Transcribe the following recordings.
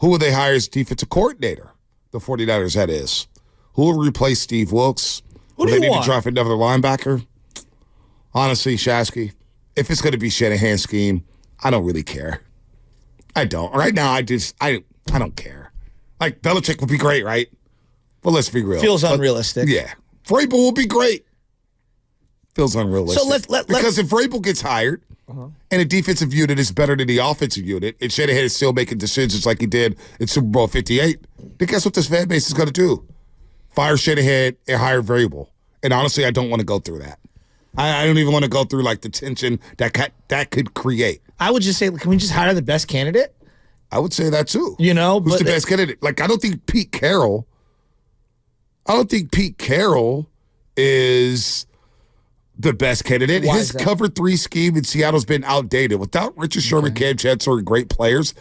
Who will they hire as defensive coordinator? The 49ers, that is. Who will replace Steve Wilks? Who do they you need want? to draft another linebacker? Honestly, Shasky, if it's going to be Shanahan's scheme, I don't really care. I don't. Right now, I don't care. Like, Belichick would be great, right? But let's be real. Feels unrealistic. Yeah. Vrable will be great. Feels unrealistic. So because if Vrable gets hired and the defensive unit is better than the offensive unit, and Shanahan is still making decisions like he did in Super Bowl 58, then guess what this fan base is going to do? Fire Shanahan and hire Vrable. And honestly, I don't want to go through that. I don't even want to go through like the tension that could create. I would just say, can we just hire the best candidate? I would say that too. You know, who's the best candidate? Like, I don't think Pete Carroll is the best candidate. Why His cover 3 scheme in Seattle's been outdated. Without Richard Sherman, Cam Chancellor, and great players,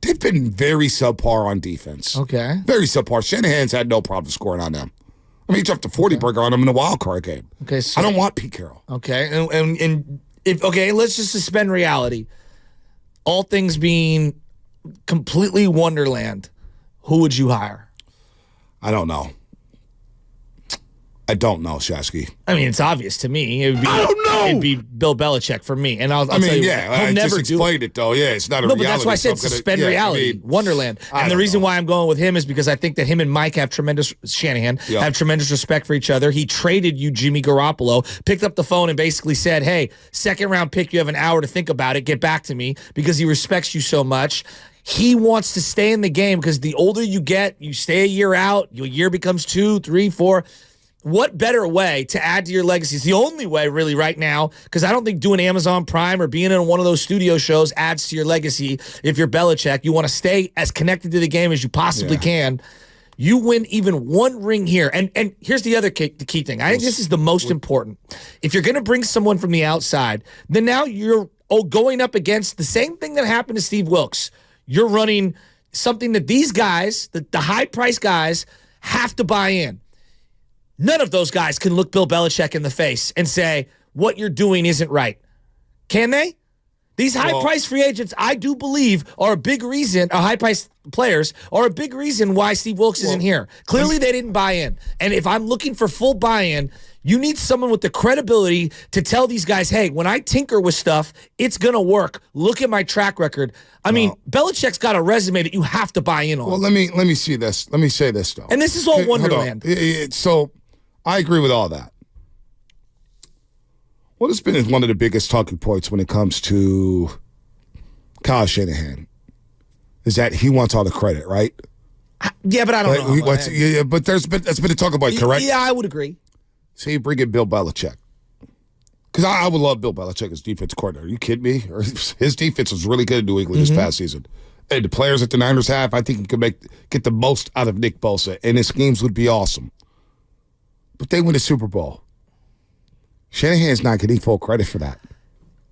they've been very subpar on defense. Okay. Very subpar. Shanahan's had no problem scoring on them. I mean, he dropped a 40-burger on them in a wild card game. Okay, so I don't want Pete Carroll. Okay, and if let's just suspend reality. All things being completely Wonderland, who would you hire? I don't know. I don't know, Shasky. I mean, it's obvious to me. It would be, I don't know. It'd be Bill Belichick for me, and I'll tell you, I he'll just never explained it though. Yeah, it's not a No, reality. but that's why I said suspend reality, Wonderland. And the reason why I'm going with him is because I think that him and Mike have tremendous have tremendous respect for each other. He traded you Jimmy Garoppolo, picked up the phone and basically said, "Hey, second round pick, you have an hour to think about it. Get back to me," because he respects you so much. He wants to stay in the game because the older you get, you stay a year out, your year becomes 2, 3, 4. What better way to add to your legacy? It's the only way, really, right now, because I don't think doing Amazon Prime or being in one of those studio shows adds to your legacy. If you're Belichick, you want to stay as connected to the game as you possibly can. You win even one ring here. And here's the other the key thing. I think this is the most important. If you're going to bring someone from the outside, then now you're going up against the same thing that happened to Steve Wilks. You're running something that these guys, the high-priced guys, have to buy in. None of those guys can look Bill Belichick in the face and say, what you're doing isn't right. Can they? These high-priced free agents, I do believe, are a big reason, high-priced players are a big reason why Steve Wilks isn't here. Clearly, they didn't buy in. And if I'm looking for full buy-in, you need someone with the credibility to tell these guys, hey, when I tinker with stuff, it's going to work. Look at my track record. I mean, Belichick's got a resume that you have to buy in on. Well, let me see this. Let me say this, though. And this is all Wonderland. So I agree with all that. What has been one of the biggest talking points when it comes to Kyle Shanahan is that he wants all the credit, right? Yeah, but I don't know. But that's been the talking point, correct? Yeah, I would agree. So you bring in Bill Belichick. Because I would love Bill Belichick as defense coordinator. Are you kidding me? His defense was really good in New England this past season. And the players that the Niners have, I think he could get the most out of Nick Bosa. And his schemes would be awesome. But they win the Super Bowl. Shanahan's not getting full credit for that.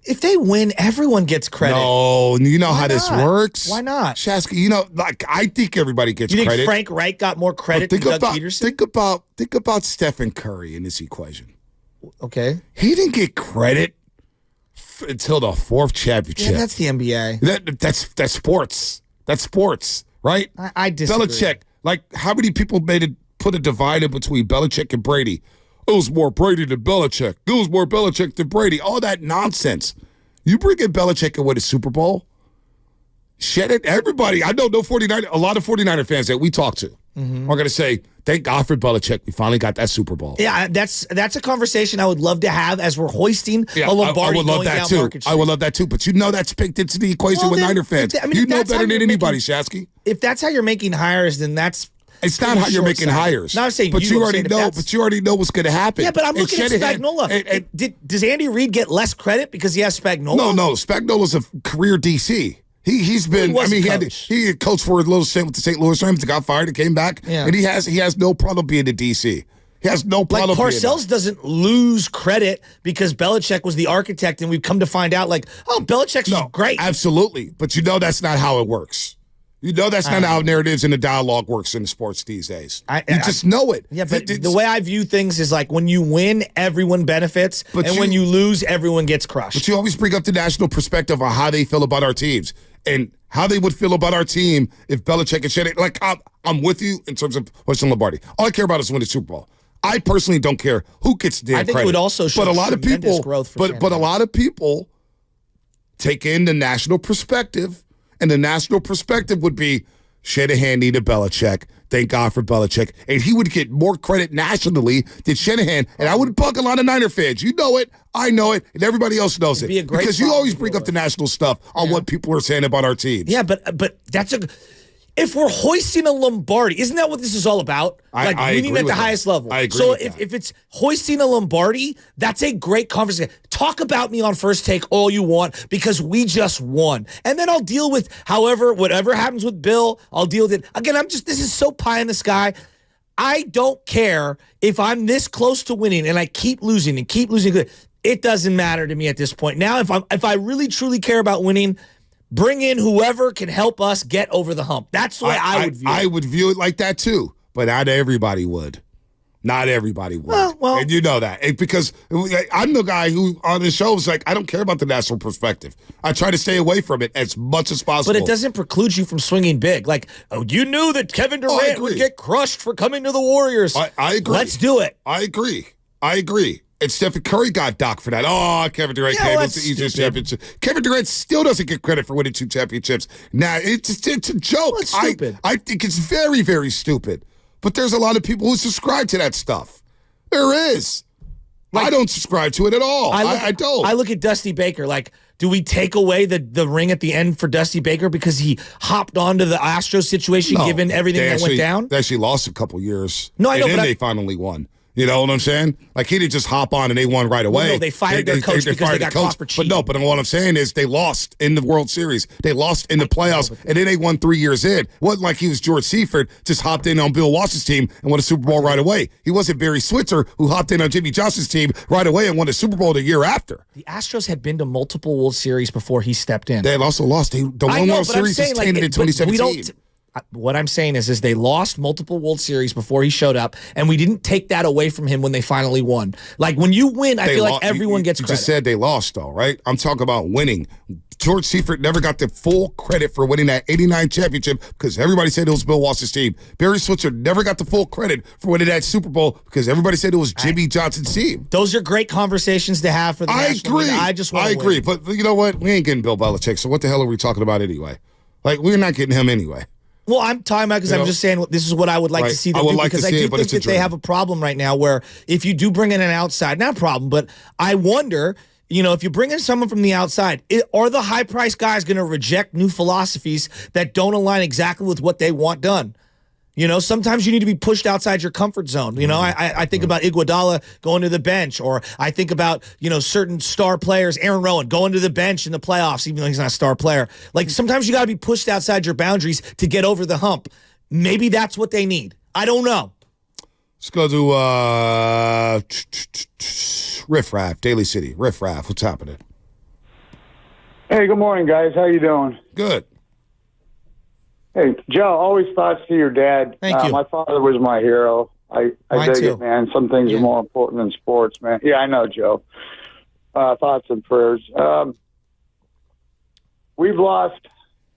If they win, everyone gets credit. No, you know how this works. Why not? Shasky, I think everybody gets credit. You think Frank Reich got more credit than Doug Peterson? Think about Stephen Curry in this equation. Okay. He didn't get credit until the 4th championship. Yeah, that's the NBA. That's sports. That's sports, right? I disagree. Belichick, how many people put a divide in between Belichick and Brady? It was more Brady than Belichick. It was more Belichick than Brady. All that nonsense. You bring in Belichick and win a Super Bowl, everybody, I know a lot of 49er fans that we talk to are going to say, thank God for Belichick. We finally got that Super Bowl. Yeah, that's a conversation I would love to have as we're hoisting a Lombardi going down Market Street. I would love that too. But that's baked into the equation with Niner fans. You know better than anybody, Shasky. If that's how you're making hires, then that's... It's not how you're making hires. No, I'm saying but you already know. But you already know what's going to happen. Yeah, but I'm looking at Spagnuolo. Does Andy Reid get less credit because he has Spagnuolo? No. Spagnuolo's a career DC. He's been. He coached for a little stint with the St. Louis Rams. Got fired and came back, and he has no problem being a DC. He has no problem. Parcells doesn't lose credit because Belichick was the architect, and we've come to find out, Belichick's great. Absolutely, but that's not how it works. You know that's not how narratives and the dialogue works in sports these days. You just know it. Yeah, but the way I view things is like when you win, everyone benefits, and when you lose, everyone gets crushed. But you always bring up the national perspective on how they feel about our teams and how they would feel about our team if Belichick and Shanahan. Like, I'm with you in terms of Western Lombardi. All I care about is winning the Super Bowl. I personally don't care who gets the damn credit. I think it would also show tremendous growth for Shanahan. But a lot of people take in the national perspective, and the national perspective would be Shanahan needed Belichick. Thank God for Belichick. And he would get more credit nationally than Shanahan. And I would bug a lot of Niner fans. You know it. I know it. And everybody else knows it. Because you always bring up the national stuff on what people are saying about our teams. Yeah, but that's if we're hoisting a Lombardi, isn't that what this is all about? Like winning at the highest level. I agree. So if it's hoisting a Lombardi, that's a great conversation. Talk about me on First Take all you want because we just won. And then I'll deal with whatever happens with Bill, I'll deal with it. Again, this is so pie in the sky. I don't care if I'm this close to winning and I keep losing and keep losing. It doesn't matter to me at this point. Now, if I really truly care about winning, bring in whoever can help us get over the hump. That's the way I would view it. I would view it like that too, but not everybody would. Not everybody would. Well, and you know that. Because I'm the guy who on the show is like, I don't care about the national perspective. I try to stay away from it as much as possible. But it doesn't preclude you from swinging big. Like, you knew that Kevin Durant would get crushed for coming to the Warriors. I agree. Let's do it. I agree. And Stephen Curry got docked for that. Oh, Kevin Durant came with the easiest championship. Kevin Durant still doesn't get credit for winning 2 championships. Now, it's a joke. Well, it's stupid. I think it's very, very stupid. But there's a lot of people who subscribe to that stuff. There is. Like, I don't subscribe to it at all. I don't. I look at Dusty Baker. Like, do we take away the ring at the end for Dusty Baker because he hopped onto the Astros situation given everything that went down? They actually lost a couple years. No, I know. And then they finally won. You know what I'm saying? Like, he didn't just hop on and they won right away. Well, no, they fired their coach because they got caught for cheating. But what I'm saying is they lost in the World Series. They lost in the playoffs, and then they won 3 years in. It wasn't like he was George Seifert, just hopped in on Bill Walsh's team and won a Super Bowl right away. He wasn't Barry Switzer, who hopped in on Jimmy Johnson's team right away and won a Super Bowl the year after. The Astros had been to multiple World Series before he stepped in. They had also lost. The one World Series was tainted in 2017. What I'm saying is they lost multiple World Series before he showed up, and we didn't take that away from him when they finally won. Like, when you win, I feel like everyone gets credit. You just said they lost, though, right? I'm talking about winning. George Seifert never got the full credit for winning that 89 championship because everybody said it was Bill Walsh's team. Barry Switzer never got the full credit for winning that Super Bowl because everybody said it was Jimmy Johnson's team. Those are great conversations to have for the national agree. I agree. But you know what? We ain't getting Bill Belichick, so what the hell are we talking about anyway? Like, we're not getting him anyway. Well, I'm talking about because I'm just saying this is what I would like to see them do because I do think that they have a problem right now where if you do bring in an outside, not a problem, but I wonder, if you bring in someone from the outside, are the high-priced guys going to reject new philosophies that don't align exactly with what they want done? Sometimes you need to be pushed outside your comfort zone. I think about Iguodala going to the bench, or I think about, certain star players, Aaron Rowan, going to the bench in the playoffs, even though he's not a star player. Like, sometimes you got to be pushed outside your boundaries to get over the hump. Maybe that's what they need. I don't know. Let's go to Riff Raff, Daly City. Riff Raff, what's happening? Hey, good morning, guys. How you doing? Good. Hey, Joe, always thoughts to your dad. Thank you. My father was my hero. I dig it, man. Some things are more important than sports, man. Yeah, I know, Joe. Thoughts and prayers. We've lost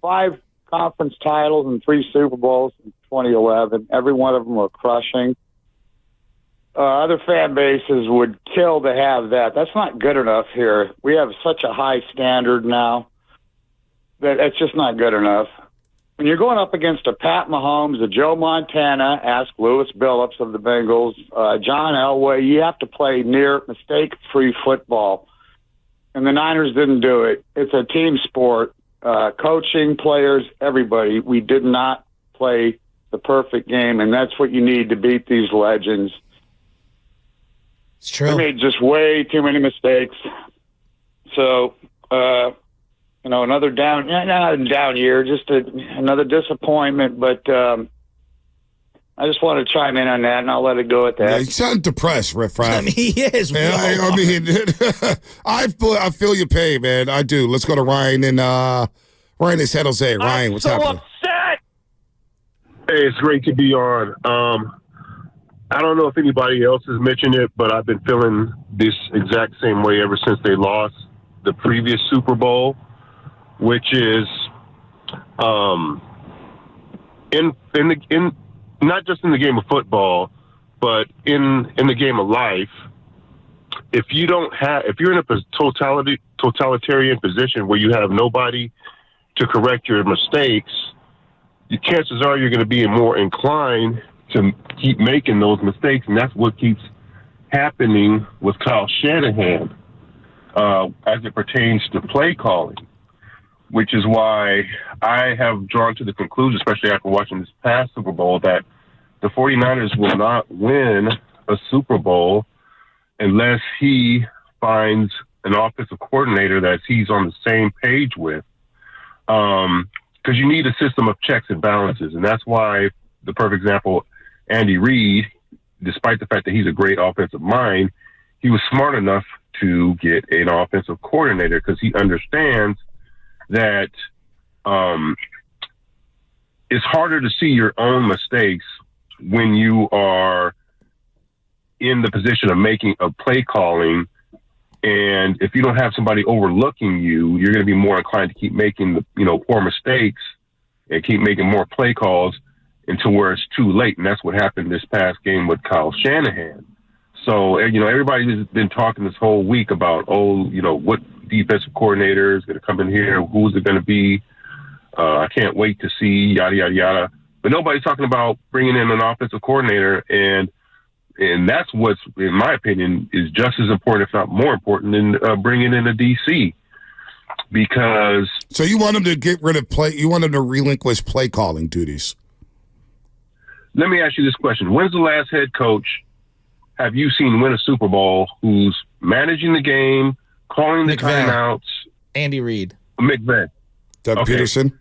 5 conference titles and 3 Super Bowls in 2011. Every one of them were crushing. Other fan bases would kill to have that. That's not good enough here. We have such a high standard now that it's just not good enough. When you're going up against a Pat Mahomes, a Joe Montana, ask Lewis Billups of the Bengals, John Elway, you have to play near mistake-free football. And the Niners didn't do it. It's a team sport. Coaching, players, everybody. We did not play the perfect game, and that's what you need to beat these legends. It's true. We made just way too many mistakes. So, another not a down year, just another disappointment. But I just want to chime in on that, and I'll let it go at that. Yeah, you sound depressed, Riff Raff. I mean, he is. I feel your pain, man. I do. Let's go to Ryan and Ryan is San Jose. Ryan, what's happening? Upset. Hey, it's great to be on. I don't know if anybody else has mentioned it, but I've been feeling this exact same way ever since they lost the previous Super Bowl, which is in not just in the game of football, but in the game of life. If you're in a totalitarian position where you have nobody to correct your mistakes, the chances are you're going to be more inclined to keep making those mistakes, and that's what keeps happening with Kyle Shanahan as it pertains to play calling, which is why I have drawn to the conclusion, especially after watching this past Super Bowl, that the 49ers will not win a Super Bowl unless he finds an offensive coordinator that he's on the same page with. Because you need a system of checks and balances, and that's why the perfect example, Andy Reid, despite the fact that he's a great offensive mind, he was smart enough to get an offensive coordinator because he understands that it's harder to see your own mistakes when you are in the position of making a play calling. And if you don't have somebody overlooking you, you're going to be more inclined to keep making poor mistakes and keep making more play calls until where it's too late. And that's what happened this past game with Kyle Shanahan. So, everybody's been talking this whole week about, what defensive coordinator is going to come in here? Who's it going to be? I can't wait to see, yada, yada, yada. But nobody's talking about bringing in an offensive coordinator. And that's what's, in my opinion, is just as important, if not more important, than bringing in a DC. Because... So you want him to get rid of you want him to relinquish play calling duties? Let me ask you this question. When's the last head coach have you seen win a Super Bowl who's managing the game, calling the timeouts? Andy Reid. McVay. Doug Peterson?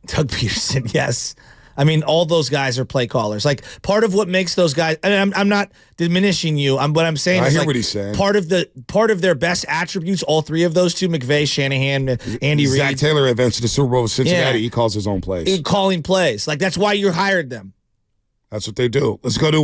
Doug Peterson, yes. I mean, all those guys are play callers. Like, part of what makes those guys, and I'm not diminishing you. What I'm saying is, I hear what he's saying. Part of their best attributes, all three of those two, McVay, Shanahan, Andy Reid. Zach Taylor advanced to the Super Bowl with Cincinnati. Yeah. He calls his own plays. Calling plays. Like, that's why you hired them. That's what they do. Let's go to